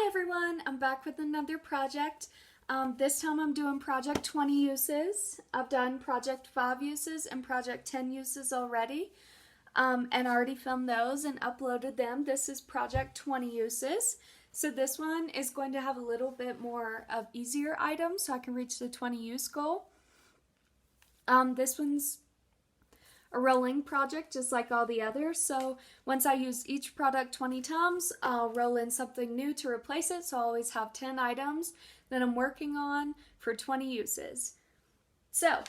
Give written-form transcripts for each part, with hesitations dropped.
everyone, I'm back with another project. This time I'm doing project 20 uses. I've done project 5 uses and project 10 uses already, and I already filmed those and uploaded them. This is project 20 uses. So this one is going to have a little bit more of easier items so I can reach the 20 use goal. This one's a rolling project just like all the others, so once I use each product 20 times, I'll roll in something new to replace it, so I always have 10 items that I'm working on for 20 uses. So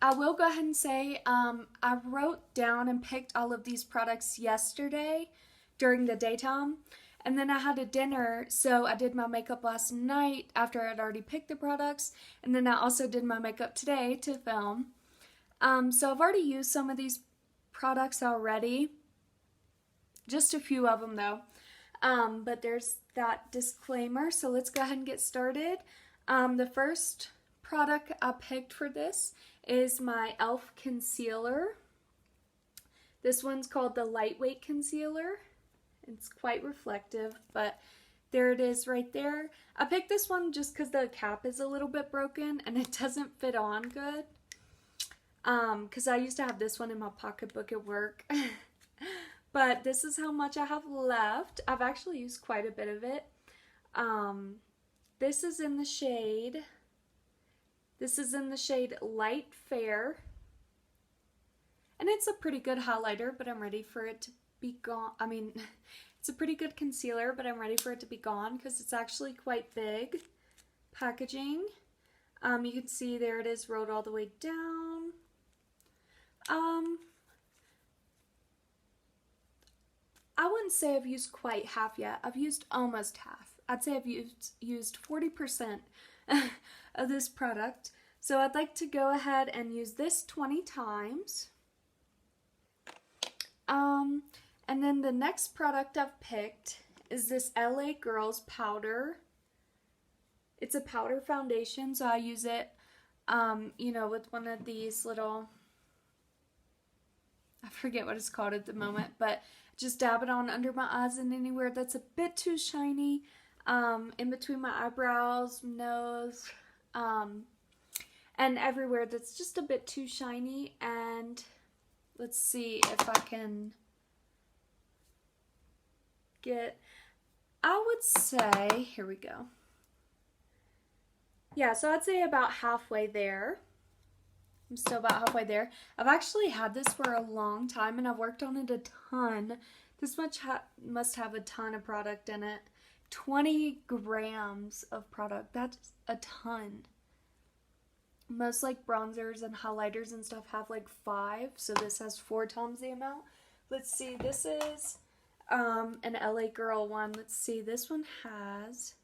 I will go ahead and say I wrote down and picked all of these products yesterday during the daytime, and then I had a dinner, so I did my makeup last night after I'd already picked the products, and then I also did my makeup today to film. So I've already used some of these products already, just a few of them though, but there's that disclaimer, so let's go ahead and get started. The first product I picked for this is my e.l.f. concealer. This one's called the Lightweight Concealer. It's quite reflective, but there it is right there. I picked this one just because the cap is a little bit broken and it doesn't fit on good. Because I used to have this one in my pocketbook at work. But this is how much I have left. I've actually used quite a bit of it. This is in the shade Light Fair. And it's a pretty good highlighter, but I'm ready for it to be gone. I mean, it's a pretty good concealer, but I'm ready for it to be gone because it's actually quite big. Packaging. You can see there it is rolled all the way down. I wouldn't say I've used quite half yet. I've used almost half. I'd say I've used 40% of this product. So I'd like to go ahead and use this 20 times. And then the next product I've picked is this LA Girls powder. It's a powder foundation, so I use it, with one of these little, I forget what it's called at the moment, but just dab it on under my eyes and anywhere that's a bit too shiny, in between my eyebrows, nose, and everywhere that's just a bit too shiny. And let's see if I can get, I would say, here we go. Yeah, so I'd say about halfway there. I'm still about halfway there. I've actually had this for a long time and I've worked on it a ton. This much must have a ton of product in it. 20 grams of product. That's a ton. Most like bronzers and highlighters and stuff have like 5, so this has 4 times the amount. Let's see, this is an LA Girl one. Let's see, this one has,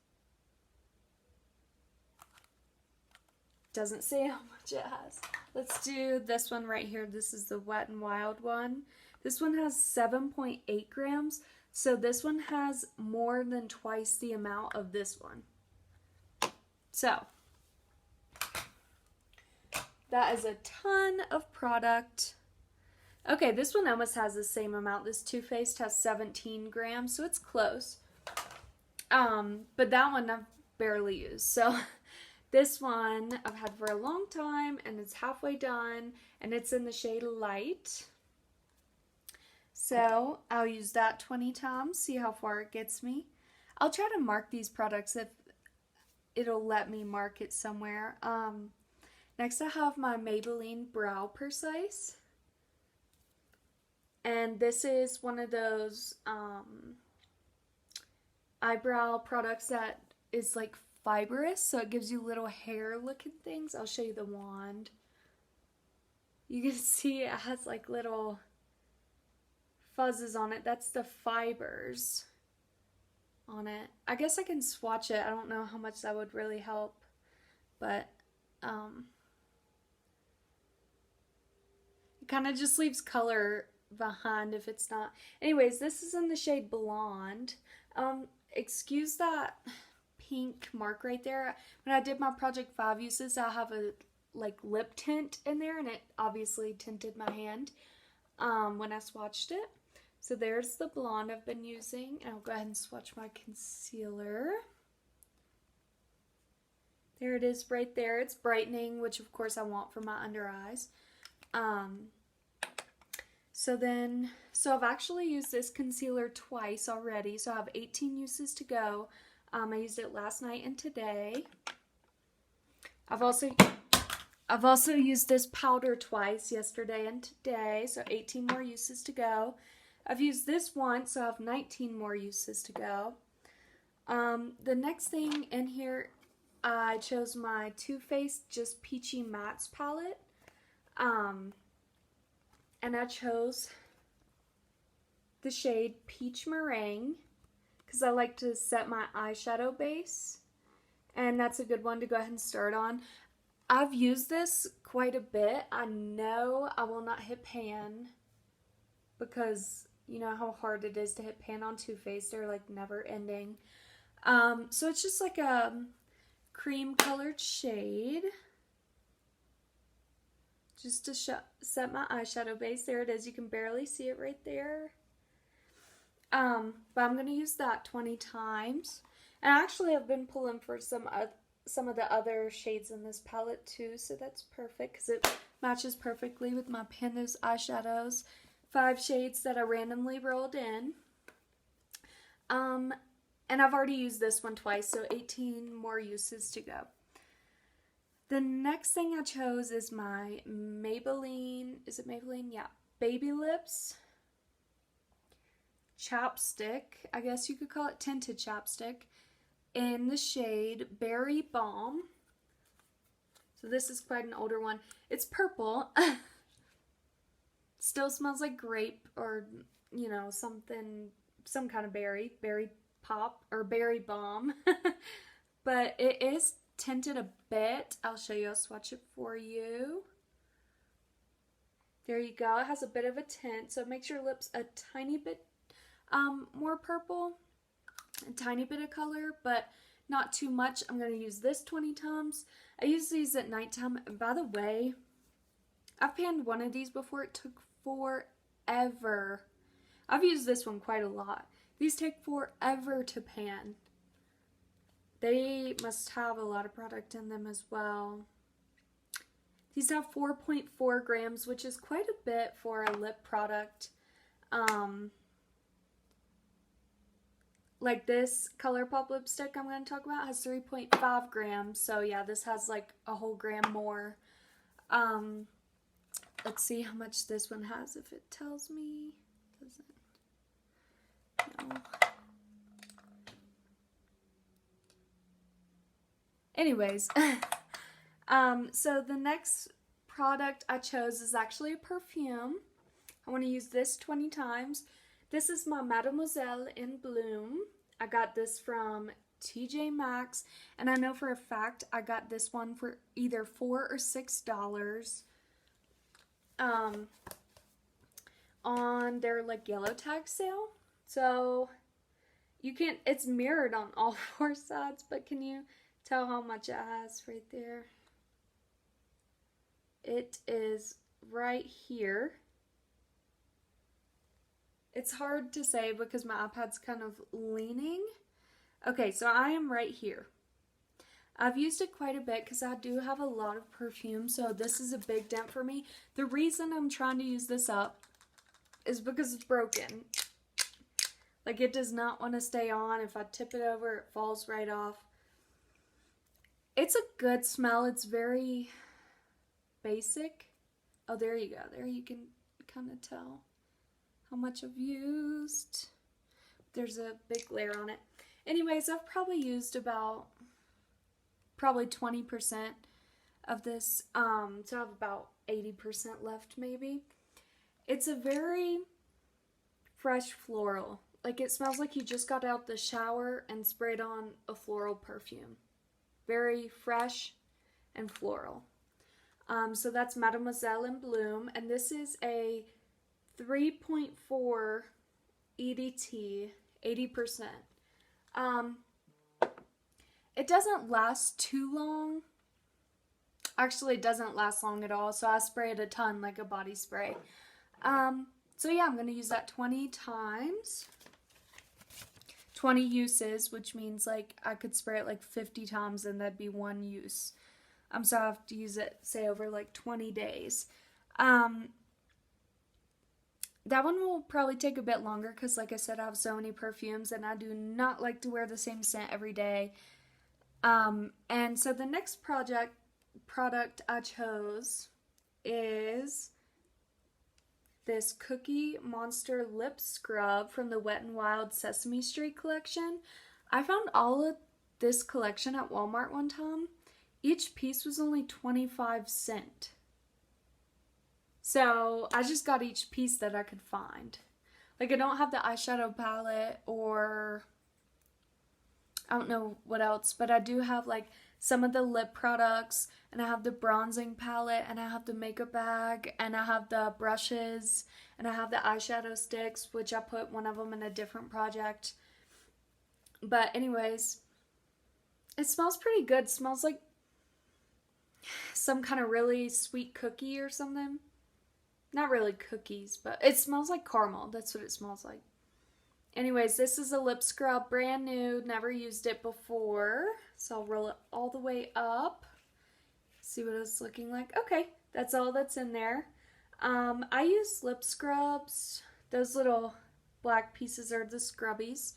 doesn't say how much it has. Let's do this one right here. This is the Wet n Wild one. This one has 7.8 grams. So this one has more than twice the amount of this one. So that is a ton of product. Okay, this one almost has the same amount. This Too Faced has 17 grams, so it's close. But that one I've barely used. So this one I've had for a long time and it's halfway done and it's in the shade Light. So I'll use that 20 times, see how far it gets me. I'll try to mark these products if it'll let me mark it somewhere. Next I have my Maybelline Brow Precise. And this is one of those eyebrow products that is like fibrous, so it gives you little hair looking things. I'll show you the wand. You can see it has like little fuzzes on it. That's the fibers on it. I guess I can swatch it. I don't know how much that would really help, but it kind of just leaves color behind if it's not. Anyways, this is in the shade Blonde. Excuse that pink mark right there. When I did my project 5 uses, I have a like lip tint in there and it obviously tinted my hand when I swatched it. So there's the blonde I've been using, and I'll go ahead and swatch my concealer. There it is right there. It's brightening, which of course I want for my under eyes. So I've actually used this concealer twice already, so I have 18 uses to go. I used it last night and today. I've also used this powder twice, yesterday and today, so 18 more uses to go. I've used this once, so I have 19 more uses to go. The next thing in here, I chose my Too Faced Just Peachy Mattes palette. And I chose the shade Peach Meringue because I like to set my eyeshadow base. And that's a good one to go ahead and start on. I've used this quite a bit. I know I will not hit pan because you know how hard it is to hit pan on Too Faced. They're like never ending. So it's just like a cream colored shade. Just to set my eyeshadow base. There it is. You can barely see it right there. But I'm going to use that 20 times. And actually I've been pulling for some of the other shades in this palette too. So that's perfect because it matches perfectly with my Pandas eyeshadows. 5 shades that I randomly rolled in. And I've already used this one twice. So 18 more uses to go. The next thing I chose is my Maybelline, is it Maybelline? Yeah, Baby Lips chapstick, I guess you could call it tinted chapstick, in the shade Berry Balm. So this is quite an older one. It's purple. Still smells like grape or, you know, something, some kind of berry pop or berry balm. But it is tinted a bit. I'll show you. I'll swatch it for you. There you go. It has a bit of a tint, so it makes your lips a tiny bit more purple, a tiny bit of color, but not too much. I'm going to use this 20 times. I use these at nighttime. And by the way, I've panned one of these before. It took forever. I've used this one quite a lot. These take forever to pan. They must have a lot of product in them as well. These have 4.4 grams, which is quite a bit for a lip product. Like this ColourPop lipstick I'm going to talk about has 3.5 grams. So yeah, this has like a whole gram more. Let's see how much this one has if it tells me. Doesn't. No. Anyways, so the next product I chose is actually a perfume. I want to use this 20 times. This is my Mademoiselle in Bloom. I got this from TJ Maxx, and I know for a fact I got this one for either $4 or $6 on their like yellow tag sale. So you can't, it's mirrored on all 4 sides, but can you tell how much it has right there? It is right here. It's hard to say because my iPad's kind of leaning. Okay, so I am right here. I've used it quite a bit because I do have a lot of perfume, so this is a big dent for me. The reason I'm trying to use this up is because it's broken. Like, it does not want to stay on. If I tip it over, it falls right off. It's a good smell. It's very basic. Oh, there you go. There you can kind of tell how much I've used. There's a big layer on it. Anyways, I've probably used about 20% of this. So I have about 80% left maybe. It's a very fresh floral. Like, it smells like you just got out the shower and sprayed on a floral perfume. Very fresh and floral. So that's Mademoiselle in Bloom, and this is a 3.4 EDT, 80%. It doesn't last too long. Actually, it doesn't last long at all, so I spray it a ton like a body spray. So yeah, I'm going to use that 20 times. 20 uses, which means like I could spray it like 50 times and that'd be one use. So I have to use it, say, over like 20 days. That one will probably take a bit longer because, like I said, I have so many perfumes and I do not like to wear the same scent every day. And so the next product I chose is this Cookie Monster lip scrub from the Wet n Wild Sesame Street collection. I found all of this collection at Walmart one time. Each piece was only 25 cents. So I just got each piece that I could find. Like, I don't have the eyeshadow palette or I don't know what else, but I do have like some of the lip products, and I have the bronzing palette, and I have the makeup bag, and I have the brushes, and I have the eyeshadow sticks, which I put one of them in a different project. But anyways, it smells pretty good. It smells like some kind of really sweet cookie or something. Not really cookies, but it smells like caramel. That's what it smells like. Anyways, this is a lip scrub, brand new, never used it before. So I'll roll it all the way up. See what it's looking like. Okay, that's all that's in there. I use lip scrubs. Those little black pieces are the scrubbies.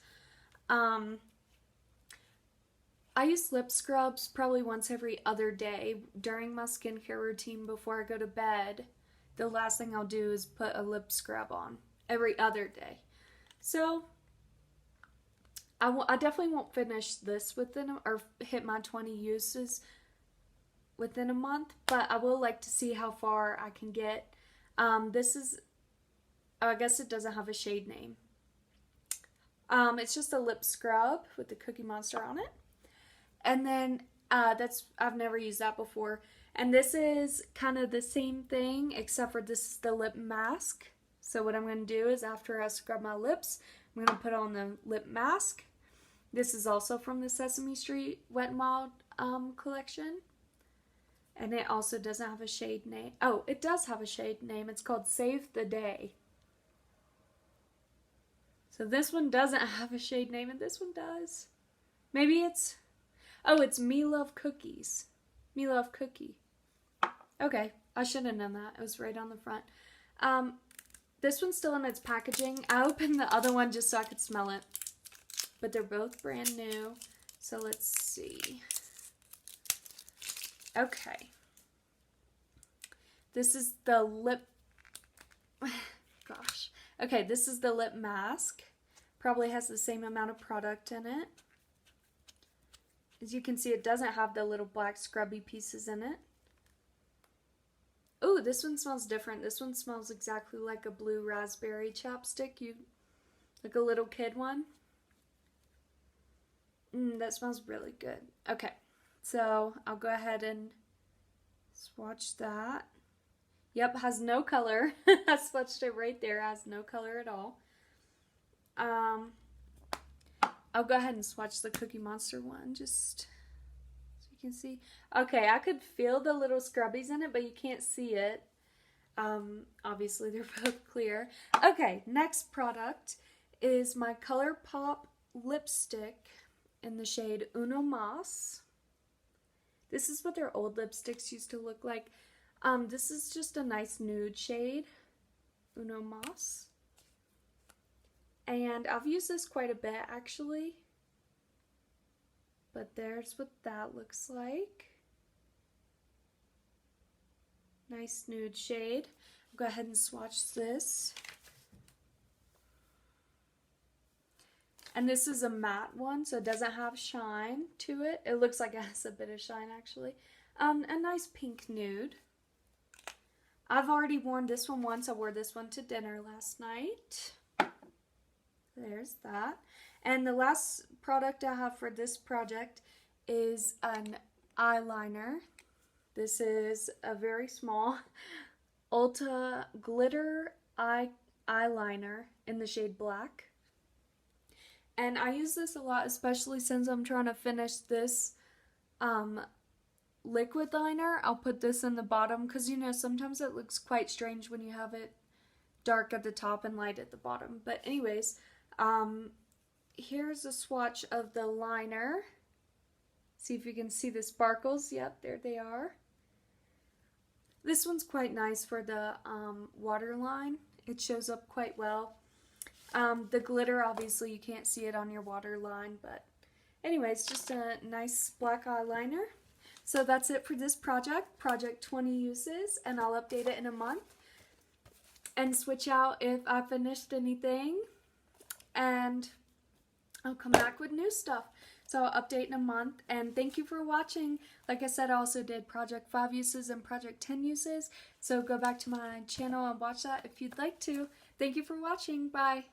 I use lip scrubs probably once every other day during my skincare routine before I go to bed. The last thing I'll do is put a lip scrub on every other day. So I definitely won't finish this or hit my 20 uses within a month, but I will like to see how far I can get. This is, I guess it doesn't have a shade name. It's just a lip scrub with the Cookie Monster on it. And then I've never used that before. And this is kind of the same thing, except for this is the lip mask. So what I'm going to do is after I scrub my lips, I'm going to put on the lip mask. This is also from the Sesame Street Wet n Wild collection. And it also doesn't have a shade name. Oh, it does have a shade name. It's called Save the Day. So this one doesn't have a shade name and this one does. Maybe it's... Oh, it's Me Love Cookies. Me Love Cookie. Okay, I should have known that. It was right on the front. This one's still in its packaging. I opened the other one just so I could smell it. But they're both brand new. So let's see. Okay. This is the lip... Gosh. Okay, this is the lip mask. Probably has the same amount of product in it. As you can see, it doesn't have the little black scrubby pieces in it. Ooh, this one smells different. This one smells exactly like a blue raspberry chapstick. Like a little kid one. That smells really good. Okay, so I'll go ahead and swatch that. Yep, has no color. I swatched it right there. It has no color at all. I'll go ahead and swatch the Cookie Monster one just so you can see. Okay, I could feel the little scrubbies in it, but you can't see it. Obviously, they're both clear. Okay, next product is my ColourPop lipstick in the shade Uno Mas. This is what their old lipsticks used to look like. This is just a nice nude shade, Uno Mas. And I've used this quite a bit actually. But there's what that looks like. Nice nude shade. I'll go ahead and swatch this. And this is a matte one, so it doesn't have shine to it. It looks like it has a bit of shine actually. A nice pink nude. I've already worn this one once. I wore this one to dinner last night. There's that. And the last product I have for this project is an eyeliner. This is a very small Ulta Glitter eyeliner in the shade black. And I use this a lot, especially since I'm trying to finish this liquid liner. I'll put this in the bottom because, you know, sometimes it looks quite strange when you have it dark at the top and light at the bottom. But anyways, here's a swatch of the liner. See if you can see the sparkles. Yep, there they are. This one's quite nice for the waterline. It shows up quite well. The glitter, obviously you can't see it on your waterline, but anyways, just a nice black eyeliner. So that's it for this project, project 20 uses, and I'll update it in a month and switch out if I finished anything, and I'll come back with new stuff. So I'll update in a month, and thank you for watching. Like I said, I also did project 5 uses and project 10 uses, so go back to my channel and watch that if you'd like to. Thank you for watching. Bye.